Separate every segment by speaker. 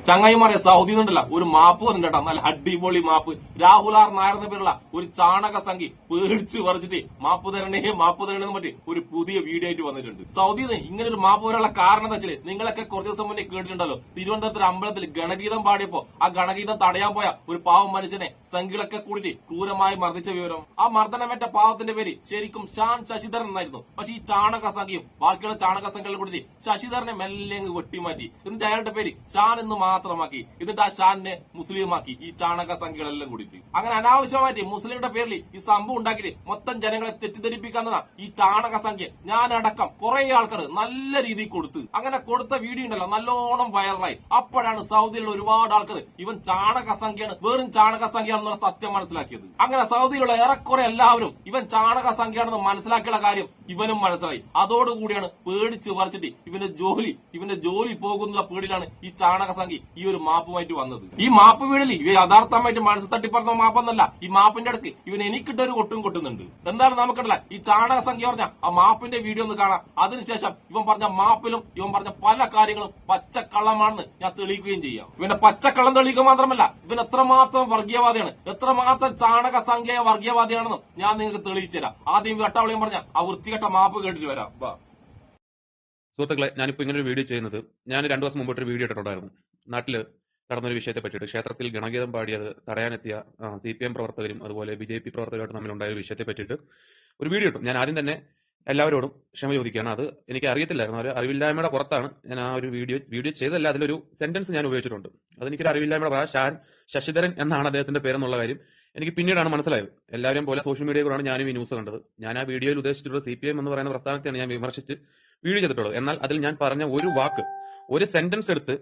Speaker 1: ചങ്ങായിമാരെ സൗദി നിന്നുണ്ടല്ല ഒരു മാപ്പ് വന്നിട്ടാ, നല്ല അടിപൊളി മാപ്പ്. രാഹുൽ ആർ നായർ എന്ന പേരുള്ള ഒരു ചാണക സംഖ്യ പേടിച്ച് പറിച്ചിട്ട് മാപ്പ് തരണേന്ന് പറ്റി ഒരു പുതിയ വീഡിയോ ആയിട്ട് വന്നിട്ടുണ്ട്. സൗദിയിൽ നിന്ന് ഇങ്ങനെ ഒരു മാപ്പ് വരാനുള്ള കാരണം എന്താ വെച്ചാല്, നിങ്ങളൊക്കെ കുറച്ച് ദിവസം മുന്നേ കേട്ടിട്ടുണ്ടല്ലോ, തിരുവനന്തപുരത്ത് അമ്പലത്തിൽ ഗണഗീതം പാടിയപ്പോ ആ ഗണഗീതം തടയാൻ പോയ ഒരു പാവം മനുഷ്യനെ സംഖ്യകളൊക്കെ കൂടി ക്രൂരമായി മർദ്ദിച്ച വിവരം. ആ മർദ്ദനമേറ്റ പാവത്തിന്റെ പേര് ശരിക്കും ഷാൻ ശശിധരൻ എന്നായിരുന്നു. പക്ഷെ ഈ ചാണക സംഖ്യയും ബാക്കിയുള്ള ചാണക സംഖ്യകളും കൂടി ശശിധരനെ മെല്ലെ വെട്ടിമാറ്റി. എന്നിട്ട് അയാളുടെ പേര് ഷാൻ എന്ന് മാത്രമാക്കി. എന്നിട്ട് ആ ഷാനിനെ മുസ്ലിമാക്കി ഈ ചാണക സംഖ്യകളെല്ലാം കൂടിയിട്ട്. അങ്ങനെ അനാവശ്യമായിട്ട് മുസ്ലിങ്ങളുടെ പേരിൽ ഈ സംഭവം ഉണ്ടാക്കിയിട്ട് മൊത്തം ജനങ്ങളെ തെറ്റിദ്ധരിപ്പിക്കാന്നതാ ഈ ചാണക സംഖ്യ. ഞാനടക്കം കുറെ ആൾക്കാർ നല്ല രീതിയിൽ കൊടുത്ത്, അങ്ങനെ കൊടുത്ത വീഡിയോ ഉണ്ടല്ലോ നല്ലോണം വൈറലായി. അപ്പോഴാണ് സൗദിയിലുള്ള ഒരുപാട് ആൾക്കാർ ഇവൻ ചാണക സംഖ്യയാണ്, വെറും ചാണക സംഖ്യയാണെന്നുള്ള സത്യം മനസ്സിലാക്കിയത്. അങ്ങനെ സൗദിയിലുള്ള ഏറെക്കുറെ എല്ലാവരും ഇവൻ ചാണക സംഖ്യയാണെന്ന് മനസ്സിലാക്കിയുള്ള കാര്യം ഇവനും മനസ്സിലായി. അതോടുകൂടിയാണ് പേടിച്ച് പറിച്ചിട്ട് ഇവന്റെ ജോലി പോകുന്നുള്ള പേടിയിലാണ് ഈ ചാണക സംഖ്യ ഈ ഒരു മാപ്പുമായിട്ട് വന്നത്. ഈ മാപ്പ് വീടിൽ ഇവ യഥാർത്ഥമായിട്ട് മനസ്സ് തട്ടിപ്പറന്ന മാപ്പൊന്നല്ല. ഈ മാപ്പിന്റെ അടുത്ത് ഇവൻ എനിക്കിട്ടൊരു കൊട്ടും കൊട്ടുന്നുണ്ട്. എന്താണ് നമുക്കിടല ഈ ചാണക സംഖ്യ പറഞ്ഞ ആ മാപ്പിന്റെ വീഡിയോ ഒന്ന് കാണാം. അതിനുശേഷം ഇവൻ പറഞ്ഞ മാപ്പിലും ഇവൻ പറഞ്ഞ പല കാര്യങ്ങളും പച്ചക്കള്ളമാണെന്ന് ഞാൻ തെളിയിക്കുകയും ചെയ്യാം. ഇവന്റെ പച്ചക്കള്ളം തെളിയിക്കുക മാത്രമല്ല, ഇവൻ എത്രമാത്രം വർഗീയവാദിയാണ്, എത്രമാത്രം ചാണക സംഖ്യ വർഗീയവാദിയാണെന്നും ഞാൻ നിങ്ങൾക്ക് തെളിയിച്ചു തരാം. ആദ്യം വെട്ടാവളിയും പറഞ്ഞ ആ വൃത്തികെട്ട മാപ്പ് കേട്ടിട്ട് വരാം.
Speaker 2: സുഹൃത്തുക്കളെ, ഞാനിപ്പോൾ ഇങ്ങനെ ഒരു വീഡിയോ ചെയ്യുന്നത്, ഞാൻ 2 ദിവസം മുമ്പോട്ടൊരു വീഡിയോ ഇട്ടിട്ടുണ്ടായിരുന്നു. നാട്ടിൽ നടന്നൊരു വിഷയത്തെ പറ്റിയിട്ട്, ക്ഷേത്രത്തിൽ ഗണഗീതം പാടിയത് തടയാനെത്തിയ CPM പ്രവർത്തകരും അതുപോലെ BJP പ്രവർത്തകരായിട്ട് തമ്മിലുണ്ടായ ഒരു വിഷയത്തെ പറ്റിയിട്ട് ഒരു വീഡിയോ ഇട്ടു. ഞാൻ ആദ്യം തന്നെ എല്ലാവരോടും ക്ഷമ ചോദിക്കുകയാണ്. അത് എനിക്ക് അറിയത്തില്ലായിരുന്നു, ഒരു അറിവില്ലായ്മയുടെ പുറത്താണ് ഞാൻ ആ ഒരു വീഡിയോ ചെയ്തല്ല. അതിലൊരു സെന്റൻസ് ഞാൻ ഉപയോഗിച്ചിട്ടുണ്ട്. അതെനിക്കൊരു അറിവില്ലായ്മയുടെ ഷാൻ ശശിധരൻ എന്നാണ് അദ്ദേഹത്തിന്റെ പേരെന്നുള്ള കാര്യം എനിക്ക് പിന്നീടാണ് മനസ്സിലായത്. എല്ലാവരെയും പോലെ സോഷ്യൽ മീഡിയയിൽ കൂടെയാണ് ഞാനും ഈ ന്യൂസ് കണ്ടത്. ഞാൻ ആ വീഡിയോയിൽ ഉദ്ദേശിച്ചിട്ടുള്ള CPM എന്ന് പറയുന്ന പ്രസ്ഥാനത്തെയാണ് ഞാൻ വിമർശിച്ച് വീഡിയോ ചെയ്തിട്ടുള്ളത്. എന്നാൽ അതിൽ ഞാൻ പറഞ്ഞ ഒരു വാക്ക്, ഒരു സെന്റൻസ് എടുത്ത്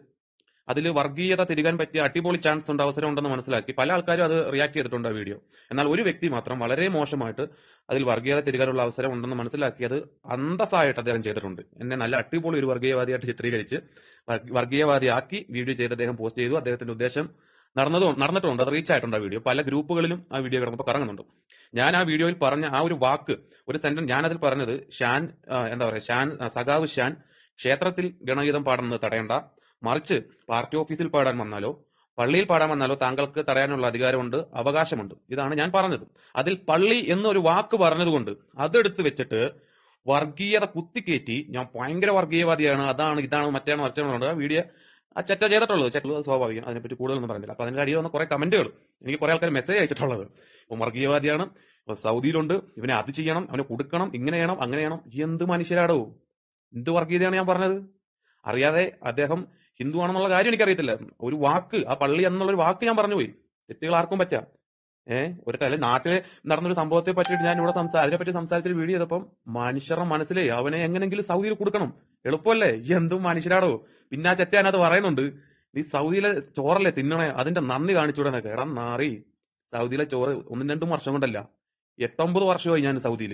Speaker 2: അതിൽ വർഗീയത തിരികാൻ പറ്റിയ അടിപൊളി ചാൻസ് ഉണ്ട്, അവസരം ഉണ്ടെന്ന് മനസ്സിലാക്കി പല ആൾക്കാരും അത് റിയാക്ട് ചെയ്തിട്ടുണ്ട് ആ വീഡിയോ. എന്നാൽ ഒരു വ്യക്തി മാത്രം വളരെ മോശമായിട്ട് അതിൽ വർഗീയത തിരികാനുള്ള അവസരം ഉണ്ടെന്ന് മനസ്സിലാക്കി അത് അന്തസ്സായിട്ട് അദ്ദേഹം ചെയ്തിട്ടുണ്ട്. എന്നെ നല്ല അടിപൊളി ഒരു വർഗീയവാദിയായിട്ട് ചിത്രീകരിച്ച് വർഗീയവാദിയാക്കി വീഡിയോ ചെയ്ത് അദ്ദേഹം പോസ്റ്റ് ചെയ്തു. അദ്ദേഹത്തിന്റെ ഉദ്ദേശം നടന്നിട്ടുണ്ട്, അത് റീച്ച് ആയിട്ടുണ്ട്. ആ വീഡിയോ പല ഗ്രൂപ്പുകളിലും ആ വീഡിയോ കിടന്നപ്പോൾ കറങ്ങുന്നുണ്ട്. ഞാൻ ആ വീഡിയോയിൽ പറഞ്ഞ ആ ഒരു വാക്ക്, ഒരു സെന്റൻസ്, ഞാൻ അതിൽ പറഞ്ഞത് സഖാവ് ഷാൻ ക്ഷേത്രത്തിൽ ഗണഗീതം പാടുന്നത് തടയണ്ട, മറിച്ച് പാർട്ടി ഓഫീസിൽ പാടാൻ വന്നാലോ പള്ളിയിൽ പാടാൻ വന്നാലോ താങ്കൾക്ക് തടയാനുള്ള അധികാരമുണ്ട്, അവകാശമുണ്ട്. ഇതാണ് ഞാൻ പറഞ്ഞത്. അതിൽ പള്ളി എന്നൊരു വാക്ക് പറഞ്ഞതുകൊണ്ട് അതെടുത്ത് വെച്ചിട്ട് വർഗീയത കുത്തിക്കയറ്റി ഞാൻ ഭയങ്കര വർഗീയവാദിയാണ്, അതാണ് ഇതാണ് മറ്റാണ് മറിച്ചാണ് ആ വീഡിയോ ആ ചെറ്റ ചെയ്തിട്ടുള്ളത്. സ്വാഭാവികം, അതിനെപ്പറ്റി കൂടുതലൊന്നും പറയുന്നില്ല. അപ്പൊ അതിന്റെ അടിയിൽ വന്ന കുറെ കമന്റുകൾ, എനിക്ക് കുറെ ആൾക്കാർ മെസ്സേജ് അയച്ചിട്ടുള്ളത്, ഇപ്പൊ വർഗീയവാദിയാണ്, സൗദിയിലുണ്ട്, ഇവനെ അത് ചെയ്യണം, അവനെ കൊടുക്കണം, ഇങ്ങനെ ചെയ്യണം, അങ്ങനെ ചെയ്യണം. എന്ത് മനുഷ്യരാടോ, എന്ത് വർഗീയതയാണ് ഞാൻ പറഞ്ഞത്? അറിയാതെ അദ്ദേഹം ഹിന്ദു ആണെന്നുള്ള കാര്യം എനിക്കറിയത്തില്ല. ഒരു വാക്ക്, ആ പള്ളി എന്നുള്ളൊരു വാക്ക് ഞാൻ പറഞ്ഞു പോയി. തെറ്റുകൾ ആർക്കും പറ്റാം. ഒരു തല നാട്ടിൽ നടന്നൊരു സംഭവത്തെ പറ്റിയിട്ട് ഞാൻ ഇവിടെ അതിനെപ്പറ്റി സംസാരിച്ചൊരു വീഡിയോ ചെയ്തപ്പം മനുഷ്യരുടെ മനസ്സിലേ അവനെ എങ്ങനെങ്കിലും സൗദിയിൽ കൊടുക്കണം, എളുപ്പമല്ലേ? എന്തും മനുഷ്യരാടോ. പിന്നെ ആ ചെറ്റാനത് പറയുന്നുണ്ട്, നീ സൗദിയിലെ ചോറല്ലേ തിന്നണേ, അതിന്റെ നന്ദി കാണിച്ചുവിടാനൊക്കെ. എടാ നാറി, സൗദിയിലെ ചോറ് 1-2 വർഷം കൊണ്ടല്ല, 8-9 വർഷമായി ഞാൻ സൗദിയിൽ.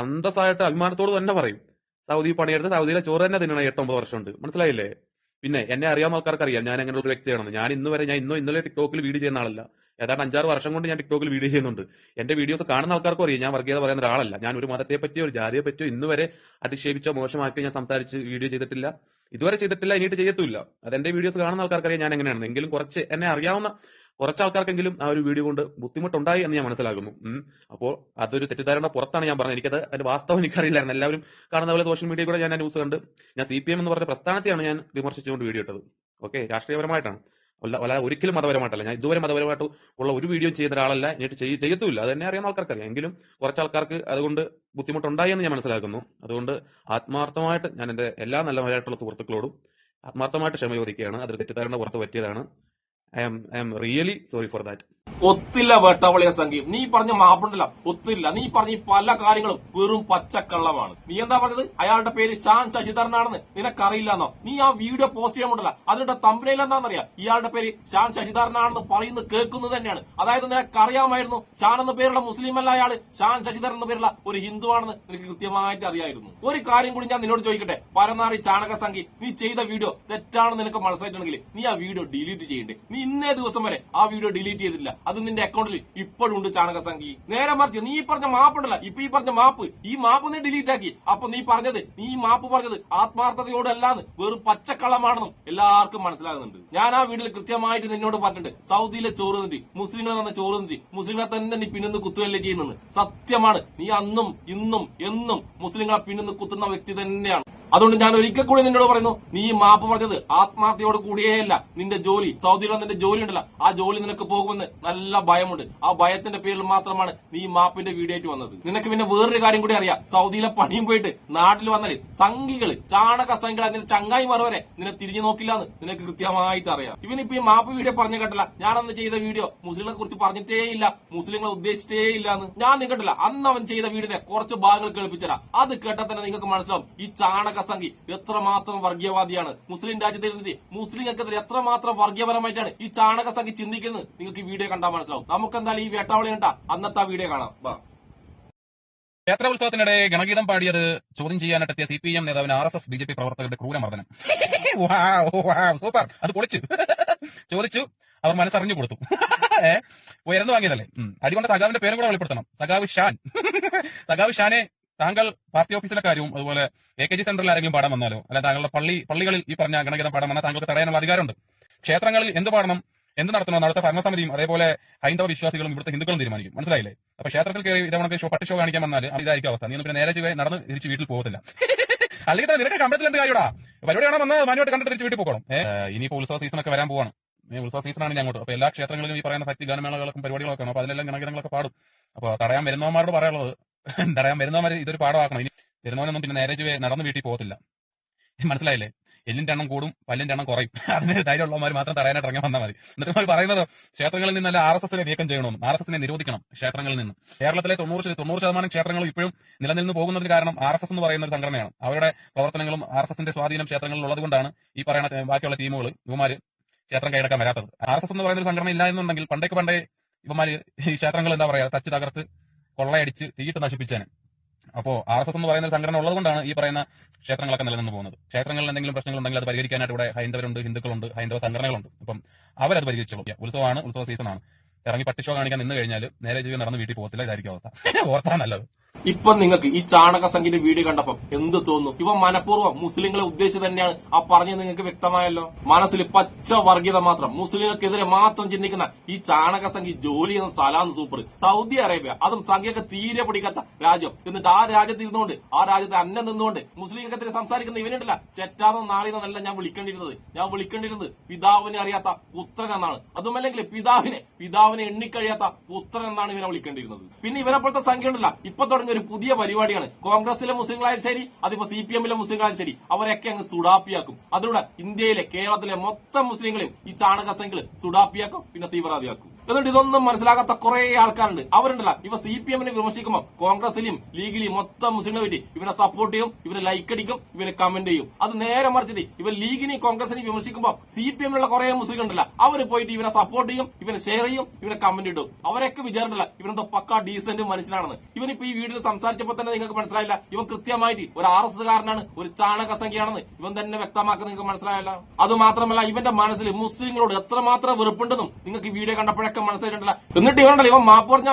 Speaker 2: അന്തസ്സായിട്ട് അഭിമാനത്തോട് തന്നെ പറയും, സൗദി പണിയെടുത്ത് സൗദിയിലെ ചോറ് തന്നെ തിന്നണേ 8-9 വർഷമുണ്ട്. മനസ്സിലായില്ലേ? പിന്നെ എന്നെ അറിയാവുന്ന ആൾക്കാർക്ക് അറിയാം ഞാൻ അങ്ങനെ ഒരു വ്യക്തിയാണെന്ന്. ഞാൻ ഇന്നലെ ടിക്ടോക്കിൽ വീഡിയോ ചെയ്യുന്ന ആളല്ല. ഏതാണ്ട് 5-6 വർഷം കൊണ്ട് ഞാൻ ടിക്ടോക്കിൽ വീഡിയോ ചെയ്യുന്നുണ്ട്. എന്റെ വീഡിയോസ് കാണുന്ന ആൾക്കാർക്കും അറിയാം ഞാൻ വർഗീയത പറയുന്ന ഒരാളല്ല. ഞാൻ ഒരു മതത്തെ പറ്റിയോ ഒരു ജാതിയെ പറ്റിയോ ഇന്നുവരെ അധിക്ഷേപിച്ചോ മോശമാക്കിയോ ഞാൻ സംസാരിച്ച് വീഡിയോ ചെയ്തിട്ടില്ല, ഇതുവരെ ചെയ്തിട്ടില്ല, ഇനിയിട്ട് ചെയ്യത്തുമില്ല. അതെന്റെ വീഡിയോസ് കാണുന്ന ആൾക്കാർക്കറിയാം ഞാൻ എങ്ങനെയാണെന്ന്. എങ്കിലും കുറച്ച് എന്നെ അറിയാവുന്ന കുറച്ച് ആൾക്കാർക്കെങ്കിലും ആ ഒരു വീഡിയോ കൊണ്ട് ബുദ്ധിമുട്ടുണ്ടായി എന്ന് ഞാൻ മനസ്സിലാക്കുന്നു. അപ്പോൾ അതൊരു തെറ്റിദ്ധാരണ പുറത്താണ് ഞാൻ പറഞ്ഞത്. എനിക്കത് അതിന്റെ വാസ്തവം എനിക്കറിയില്ലായിരുന്നു. എല്ലാവരും കാണുന്ന പോലെ സോഷ്യൽ മീഡിയയിൽ കൂടെ ഞാൻ ന്യൂസ് കണ്ട് ഞാൻ CPM എന്ന് പറഞ്ഞ പ്രസ്ഥാനത്തെയാണ് ഞാൻ വിമർശിച്ചുകൊണ്ട് വീഡിയോ ഇട്ടത്. ഓക്കെ, രാഷ്ട്രീയപരമായിട്ടാണ്, അല്ല ഒരിക്കലും മതപരമായിട്ടല്ല. ഞാൻ ഇതുവരെ മതപരമായിട്ട് ഉള്ള ഒരു വീഡിയോ ചെയ്യുന്ന ഒരാളല്ല, എന്നിട്ട് ചെയ്യത്തുമില്ല. അത് എന്നെ അറിയാവുന്ന ആൾക്കാർക്കറിയാം. എങ്കിലും കുറച്ച് ആൾക്കാർക്ക് അതുകൊണ്ട് ബുദ്ധിമുട്ടുണ്ടായി എന്ന് ഞാൻ മനസ്സിലാക്കുന്നു. അതുകൊണ്ട് ആത്മാർത്ഥമായിട്ട് ഞാൻ എന്റെ എല്ലാ നല്ലവരായിട്ടുള്ള സുഹൃത്തുക്കളോടും ആത്മാർത്ഥമായിട്ട് ക്ഷമ ചോദിക്കുകയാണ്. അതൊരു തെറ്റിദ്ധാരണ പുറത്ത് പറ്റിയതാണ്. I am really sorry for that.
Speaker 1: ഒത്തില്ല വേട്ടവളിയ സംഖ്യ. നീ പറഞ്ഞ മാപ്പുണ്ടല്ല, ഒത്തില്ല. നീ പറഞ്ഞ പല കാര്യങ്ങളും വെറും പച്ചക്കള്ളമാണ്. നീ എന്താ പറഞ്ഞത്? അയാളുടെ പേര് ഷാൻ ശശിധരനാണെന്ന് നിനക്കറിയില്ലെന്നോ? നീ ആ വീഡിയോ പോസ്റ്റ് ചെയ്യാമുണ്ടല്ല, അതിന്റെ തമ്പനയിൽ എന്താണെന്നറിയാം, ഇയാളുടെ പേര് ഷാൻ ശശിധരനാണെന്ന് പറയുന്നത് കേൾക്കുന്നത് തന്നെയാണ്. അതായത് നിനക്കറിയാമായിരുന്നു ഷാൻ എന്ന പേരുള്ള മുസ്ലിം അല്ല അയാള്, ഷാൻ ശശിധരൻ എന്ന പേരുള്ള ഒരു ഹിന്ദു ആണെന്ന് നിനക്ക് കൃത്യമായിട്ട് അറിയായിരുന്നു. ഒരു കാര്യം കൂടി ഞാൻ നിന്നോട് ചോദിക്കട്ടെ, പരനാറി ചാണക സംഖ്യ, നീ ചെയ്ത വീഡിയോ തെറ്റാണെന്ന് നിനക്ക് മനസ്സിലായിട്ടുണ്ടെങ്കിൽ നീ ആ വീഡിയോ ഡിലീറ്റ് ചെയ്യണ്ടേ? നീ ഇന്നേ ദിവസം വരെ ആ വീഡിയോ ഡിലീറ്റ് ചെയ്തിട്ടില്ല. അത് നിന്റെ അക്കൗണ്ടിൽ ഇപ്പോഴും ഉണ്ട് ചാണകസംഖ്യ. നേരെ മറിച്ച് നീ പറഞ്ഞ മാപ്പുണ്ടല്ല, ഇപ്പൊ ഈ പറഞ്ഞ മാപ്പ്, ഈ മാപ്പ് നീ ഡിലീറ്റ് ആക്കി. അപ്പൊ നീ ഈ മാപ്പ് പറഞ്ഞത് ആത്മാർത്ഥതയോടല്ലാന്ന് വെറും പച്ചക്കള്ളമാണെന്നും എല്ലാവർക്കും മനസ്സിലാകുന്നുണ്ട്. ഞാൻ ആ വീട്ടിൽ കൃത്യമായിട്ട് നിന്നോട് പറഞ്ഞിട്ടുണ്ട്, സൗദിയിലെ ചോറ് നിന്നിട്ട് മുസ്ലിങ്ങളെ തന്ന ചോറ് നിന്നിട്ട് മുസ്ലിങ്ങളെ തന്നെ നീ പിന്നിന്ന് കുത്തുകയല്ലേ ചെയ്യുന്നത്. സത്യമാണ്, നീ അന്നും ഇന്നും എന്നും മുസ്ലിങ്ങളെ പിന്നിന്ന് കുത്തുന്ന വ്യക്തി തന്നെയാണ്. അതുകൊണ്ട് ഞാൻ ഒരിക്കൽ കൂടി നിന്നോട് പറയുന്നു, നീ മാപ്പ് പറഞ്ഞത് ആത്മാർത്ഥയോട് കൂടിയേയല്ല. നിന്റെ ജോലി, സൗദിയിലുള്ള നിന്റെ ജോലി ഉണ്ടല്ലോ, ആ ജോലി നിനക്ക് പോകുമെന്ന് നല്ല ഭയമുണ്ട്. ആ ഭയത്തിന്റെ പേരിൽ മാത്രമാണ് നീ മാപ്പിന്റെ വീഡിയോ ആയിട്ട് വന്നത്. നിനക്ക് പിന്നെ വേറൊരു കാര്യം കൂടി അറിയാം, സൗദിയിലെ പണിയും പോയിട്ട് നാട്ടിൽ വന്നാല് സംഘികള്, ചാണക സംഘികൾ, അതിന്റെ ചങ്ങായിമാർ വരെ നിന്നെ തിരിഞ്ഞു നോക്കില്ലാന്ന് നിനക്ക് കൃത്യമായിട്ട് അറിയാം. ഇവനിപ്പോ ഈ മാപ്പ് വീഡിയോ പറഞ്ഞു കേട്ടല്ല, ഞാൻ അന്ന് ചെയ്ത വീഡിയോ മുസ്ലിങ്ങളെ കുറിച്ച് പറഞ്ഞിട്ടേ ഇല്ല, മുസ്ലിങ്ങളെ ഉദ്ദേശിച്ചേ ഇല്ലാന്ന് ഞാൻ നിങ്ങട്ടല്ല. അന്ന് അവൻ ചെയ്ത വീഡിയോനെ കുറച്ച് ഭാഗങ്ങൾ കേൾപ്പിച്ചരാ. അത് കേട്ടാൽ തന്നെ നിങ്ങൾക്ക് മനസ്സിലാവും ഈ ചാണക സംഘി എത്രമാത്രം വർഗീയവാദിയാണ്. മുസ്ലിം രാജ്യത്ത് ഇരുന്നിട്ട് മുസ്ലിങ്ങൾക്കെതിരെ എത്രമാത്രം വർഗീയപരമായിട്ടാണ് ഈ ചാണക സംഘി ചിന്തിക്കുന്നത് നിങ്ങൾക്ക് ഈ വീഡിയോ കണ്ടാൽ മനസ്സിലാവും. നമുക്ക് എന്തായാലും ഈ വേട്ടാവളി കണ്ടാ അന്നത്തെ ആ വീഡിയോ കാണാം.
Speaker 2: ക്ഷേത്രോത്സവത്തിനിടെ ഗണഗീതം പാടിയത് ചോദ്യം ചെയ്യാനെത്തിയ CPM നേതാവിന് RSS BJP പ്രവർത്തകരുടെ ക്രൂരമർദ്ദനം. സൂപ്പർ, അത് പൊളിച്ചു. ചോദിച്ചു, അവർ മനസ്സറിഞ്ഞു കൊടുത്തു. ഉയർന്നു വാങ്ങിയതല്ലേ. അടികൊണ്ട് സഖാവിന്റെ പേരും കൂടെ വെളിപ്പെടുത്തണം. സഖാവ് ഷാൻ. സഖാവ് ഷാനെ, താങ്കൾ പാർട്ടി ഓഫീസിലെ കാര്യവും അതുപോലെ AKG സെന്ററിൽ ആരെങ്കിലും പാടാൻ വന്നാലോ, അല്ലെ താങ്കളുടെ പള്ളികളിൽ ഈ പറഞ്ഞ ഗണഗീതം പാടാൻ വന്നാൽ താങ്കൾക്ക് തടയാനുള്ള അധികാരമുണ്ട്. ക്ഷേത്രങ്ങളിൽ എന്ത് പാടണം, എന്ത് നടത്തണം, അടുത്ത ഭരണസമിതിയും അതേപോലെ ഹൈന്ദവ വിശ്വാസികളും ഇവിടുത്തെ ഹിന്ദുക്കളും തീരുമാനിക്കും. മനസ്സിലായില്ലേ? അപ്പൊ ക്ഷേത്രത്തിൽ കയറി ഇതേ പട്ടി ഷോ കാണിക്കാൻ വന്നാൽ ഇതായിരിക്കും അവസ്ഥ. നീ പിന്നെ നേരെ നടന്ന് തിരിച്ച് വീട്ടിൽ പോകത്തില്ല. അല്ലെങ്കിൽ തന്നെ നിനക്ക് കമ്പത്തിൽ എന്ത് കാര്യടാ? പരിപാടിയാണോ വന്ന് മാനുവായിട്ട് കണ്ടിട്ട് തിരിച്ച് വീട്ടിൽ പോകണം. ഇനിയിപ്പോ ഉത്സവ സീസണൊക്കെ വരാൻ പോവാണ്. ഉത്സവ സീസണാണ് ഞാൻ അങ്ങോട്ട്. അപ്പൊ എല്ലാ ക്ഷേത്രങ്ങളിലും ഈ പറയുന്ന ഭക്തി ഗാനമേളകൾക്കും പരിപാടികളൊക്കെ ആണ്. അപ്പൊ അതിലെല്ലാം ഗണഗീതങ്ങളൊക്കെ പാടും. അപ്പൊ തടയാൻ വരുന്നവന്മാരോട് പറയാനുള്ളത്, തടയാൻ വരുന്നവന്മാർ ഇതൊരു പാഠമാക്കണം. ഇനി വരുന്നവനൊന്നും പിന്നെ നേരെ നടന്ന് വീട്ടിൽ പോകത്തില്ല. മനസ്സിലായില്ലേ? എല്ലിന്റെ എണ്ണം കൂടും, പല്ലിന്റെ എണ്ണം കുറയും. അതിന് ധൈര്യമുള്ളവന്മാർ മാത്രം തടയാനായിട്ട് ഇറങ്ങി വന്നാൽ മതി. എന്നിട്ട് പറയുന്നത് ക്ഷേത്രങ്ങളിൽ നിന്നല്ല RSSനെ നീക്കം ചെയ്യണമെന്നും RSSനെ നിരോധിക്കണം ക്ഷേത്രങ്ങളിൽ നിന്ന്. കേരളത്തിലെ 90% ക്ഷേത്രങ്ങളും ഇപ്പോഴും നിലനിന്ന് പോകുന്നതിന് കാരണം RSS എന്ന് പറയുന്ന ഒരു സംഘടനയാണ്. അവരുടെ പ്രവർത്തനങ്ങളും RSSന്റെ സ്വാധീനം ക്ഷേത്രങ്ങളിൽ ഉള്ളതുകൊണ്ടാണ് ഈ പറയുന്ന ബാക്കിയുള്ള ടീമുകൾ ഇവന്മാര് ക്ഷേത്രം കൈയടക്കാൻ വരാത്തത്. RSS എന്ന് പറയുന്ന ഒരു സംഘടന ഇല്ലായിരുന്നുണ്ടെങ്കിൽ പണ്ടേ ഇവന്മാര് ഈ ക്ഷേത്രങ്ങൾ എന്താ പറയാ തച്ച് തകർത്ത് കൊള്ളയടിച്ച് തീയിട്ട് നശിപ്പിച്ചേനെ. അപ്പോ RSS എന്ന് പറയുന്ന സംഘടന ഉള്ളതുകൊണ്ടാണ് ഈ പറയുന്ന ക്ഷേത്രങ്ങളൊക്കെ നിലനിന്ന് പോകുന്നത്. ക്ഷേത്രങ്ങളിൽ എന്തെങ്കിലും പ്രശ്നങ്ങൾ ഉണ്ടെങ്കിൽ അത് പരിഹരിക്കാനായിട്ട് ഇവിടെ ഹൈന്ദവരുണ്ട്, ഹിന്ദുക്കളുണ്ട്, ഹൈന്ദവ സംഘടനകളുണ്ട്. അപ്പം അവരത് പരിഹരിച്ചോളും. ഉത്സവമാണ്, ഉത്സവ സീസണാണ്. ഇറങ്ങി പട്ടിഷോ കാണിക്കാൻ നിന്ന് കഴിഞ്ഞാൽ നേരെ ജീവിതം നടന്ന് വീട്ടിൽ പോകത്തില്ല. ഇതായിരിക്കും അവസ്ഥ. ഓർത്താ നല്ലത്.
Speaker 1: ഇപ്പൊ നിങ്ങൾക്ക് ഈ ചാണക സംഖ്യന്റെ വീഡിയോ കണ്ടപ്പം എന്ത് തോന്നുന്നു? ഇവ മനഃപൂർവ്വം മുസ്ലിങ്ങളെ ഉദ്ദേശിച്ച് തന്നെയാണ് ആ പറഞ്ഞത്. നിങ്ങൾക്ക് വ്യക്തമായല്ലോ. മനസ്സിൽ പച്ച വർഗീയത മാത്രം, മുസ്ലിങ്ങൾക്കെതിരെ മാത്രം ചിന്തിക്കുന്ന ഈ ചാണക സംഖ്യ ജോലി ചെയ്യുന്ന സ്ഥലമാണ് സൂപ്പർ. സൗദി അറേബ്യ, അതും സംഖ്യയൊക്കെ തീരെ പിടിക്കാത്ത രാജ്യം. എന്നിട്ട് ആ രാജ്യത്ത് ഇരുന്നുകൊണ്ട്, ആ രാജ്യത്തെ അന്നം നിന്നുകൊണ്ട് മുസ്ലിങ്ങൾക്കെതിരെ സംസാരിക്കുന്ന ഇവനുണ്ടല്ല, ചെറ്റാന്നോ നാളിന്നല്ല ഞാൻ വിളിക്കേണ്ടിരുന്നത് പിതാവിനെ അറിയാത്ത പുത്രൻ എന്നാണ്. അതുമല്ലെങ്കിൽ പിതാവിനെ എണ്ണിക്കഴിയാത്ത പുത്രൻ എന്നാണ് ഇവനെ വിളിക്കേണ്ടിരുന്നത്. പിന്നെ ഇവനെ പോലത്തെ സംഖ്യ ഉണ്ടല്ല, ഇപ്പൊ തുടങ്ങിയ ഒരു പുതിയ പരിപാടിയാണ്. കോൺഗ്രസിലെ മുസ്ലിങ്ങളായാലും ശരി, അതിപ്പോ CPMലെ മുസ്ലിങ്ങളായാലും ശരി, അവരൊക്കെ അങ്ങ് സുഡാപ്പിയാക്കും. അതിലൂടെ ഇന്ത്യയിലെ, കേരളത്തിലെ മൊത്തം മുസ്ലിങ്ങളെയും ഈ ചാണക സംഖ്യകൾ സുഡാപ്പിയാക്കും, പിന്നെ തീവ്രവാദിയാക്കും. എന്നിട്ട് ഇതൊന്നും മനസ്സിലാകാത്ത കുറെ ആൾക്കാരുണ്ട്. അവരുണ്ടല്ല, ഇവ CPMനെ വിമർശിക്കുമ്പോൾ കോൺഗ്രസിലും ലീഗിലും മൊത്തം മുസ്ലിങ്ങളെ പറ്റി ഇവനെ സപ്പോർട്ട് ചെയ്യും, ഇവനെ ലൈക്ക് അടിക്കും, ഇവനെ കമന്റ് ചെയ്യും. അത് നേരെ മറിച്ചിട്ട് ഇവൻ ലീഗിനെയും കോൺഗ്രസിനെയും വിമർശിക്കുമ്പോൾ CPMലുള്ള കുറെ മുസ്ലിങ്ങൾ ഉണ്ടല്ല, അവർ പോയിട്ട് ഇവനെ സപ്പോർട്ട് ചെയ്യും, ഇവനെ ഷെയർ ചെയ്യും, ഇവനെ കമന്റ് ഇടും. അവരൊക്കെ വിചാരണ്ടല്ല ഇവനെന്തോ പക്ക ഡീസന്റ് മനുഷ്യനാണെന്ന്. ഇവനിപ്പോ ഈ വീഡിയോ സംസാരിച്ചപ്പോൾ തന്നെ നിങ്ങൾക്ക് മനസ്സിലായില്ല ഇവൻ കൃത്യമായിട്ട് ഒരു RSSകാരനാണ്, ഒരു ചാണക സംഖ്യയാണെന്ന് ഇവൻ തന്നെ വ്യക്തമാക്കുന്നത് നിങ്ങൾക്ക് മനസ്സിലായല്ല. അത് മാത്രമല്ല ഇവന്റെ മനസ്സിൽ മുസ്ലിങ്ങളോട് എത്രമാത്രം വെറുപ്പുണ്ടെന്നും നിങ്ങൾക്ക് ഈ വീഡിയോ കണ്ടപ്പോഴൊക്കെ മനസ്സിലായിട്ടുണ്ടല്ല. എന്നിട്ട് ഇവനുണ്ടല്ലോ, ഇവൻ മാപ്പ് പറഞ്ഞ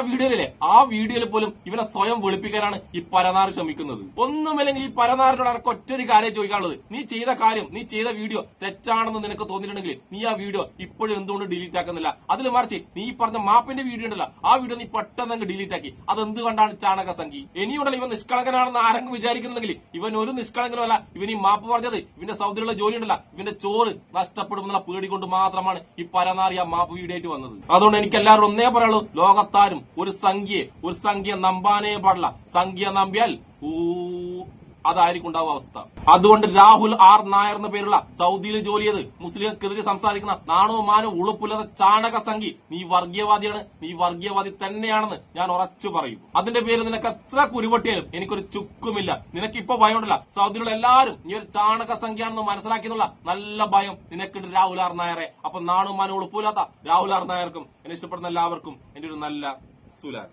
Speaker 1: ആ വീഡിയോയിൽ പോലും ഇവനെ സ്വയം വെളുപ്പിക്കാനാണ് ഈ പരനാറ് ശ്രമിക്കുന്നത്. ഒന്നുമില്ലെങ്കിൽ ഈ പരനാറിനോട് എനിക്ക് ഒറ്റൊരു കാര്യം ചോദിക്കാനുള്ളത്, നീ ചെയ്ത കാര്യം, നീ ചെയ്ത വീഡിയോ തെറ്റാണെന്ന് നിനക്ക് തോന്നിയിട്ടുണ്ടെങ്കിൽ നീ ആ വീഡിയോ ഇപ്പോഴും എന്തുകൊണ്ട് ഡിലീറ്റ് ആക്കുന്നില്ല? അതിൽ മറിച്ച് നീ പറഞ്ഞ മാപ്പിന്റെ വീഡിയോ ഉണ്ടല്ലോ, ആ വീഡിയോ നീ പെട്ടെന്ന് ഡിലീറ്റ് ആക്കി. അതെന്തുകൊണ്ടാണ് ചാണക സംഖ്യ? ഇനിയുണ്ടല്ലോ ഇവൻ നിഷ്കളങ്കനാണെന്ന് ആരെങ്കിലും വിചാരിക്കുന്നുണ്ടെങ്കിൽ ഇവൻ ഒരു നിഷ്കളങ്കനുമല്ല. ഇവൻ ഈ മാപ്പ് പറഞ്ഞത് ഇവന്റെ സൗദിയിലുള്ള ജോലി ഉണ്ടല്ല, ഇവന്റെ ചോറ് നഷ്ടപ്പെടുമെന്നുള്ള പേടി കൊണ്ട് മാത്രമാണ് ഈ പരനാറിയ മാപ്പ് വീഡിയോ ആയിട്ട് വന്നത്. അതുകൊണ്ട് എനിക്ക് എല്ലാവരും ഒന്നേ പറയുള്ളൂ, ലോകത്താരും ഒരു സംഖ്യ നമ്പാനേ പാടില്ല. സംഖ്യ നമ്പിയാൽ അതായിരിക്കും ഉണ്ടാവുക അവസ്ഥ. അതുകൊണ്ട് രാഹുൽ R നായർ എന്ന പേരുള്ള സൗദിയിൽ ജോലി ചെയ്ത് മുസ്ലിങ്ങൾക്കെതിരെ സംസാരിക്കുന്ന നാണവും മാനവും ഉളുപ്പില്ലാത്ത ചാണക സംഖ്യ, നീ വർഗീയവാദിയാണ്, നീ വർഗീയവാദി തന്നെയാണെന്ന് ഞാൻ ഉറച്ചു പറയും. അതിന്റെ പേരിൽ നിനക്ക് എത്ര കുരുവട്ടിയാലും എനിക്കൊരു ചുക്കുമില്ല. നിനക്കിപ്പോ ഭയമുണ്ടല്ല, സൗദിയിലുള്ള എല്ലാവരും നീ ഒരു ചാണക സംഖ്യയാണെന്ന് മനസ്സിലാക്കിയെന്നുള്ള നല്ല ഭയം നിനക്കുണ്ട് രാഹുൽ R നായരെ. അപ്പൊ നാണവും മാനവും ഉളുപ്പില്ലാത്ത രാഹുൽ R നായർക്കും എന്നെ ഇഷ്ടപ്പെടുന്ന എല്ലാവർക്കും എന്റെ ഒരു നല്ല സുലാൻ.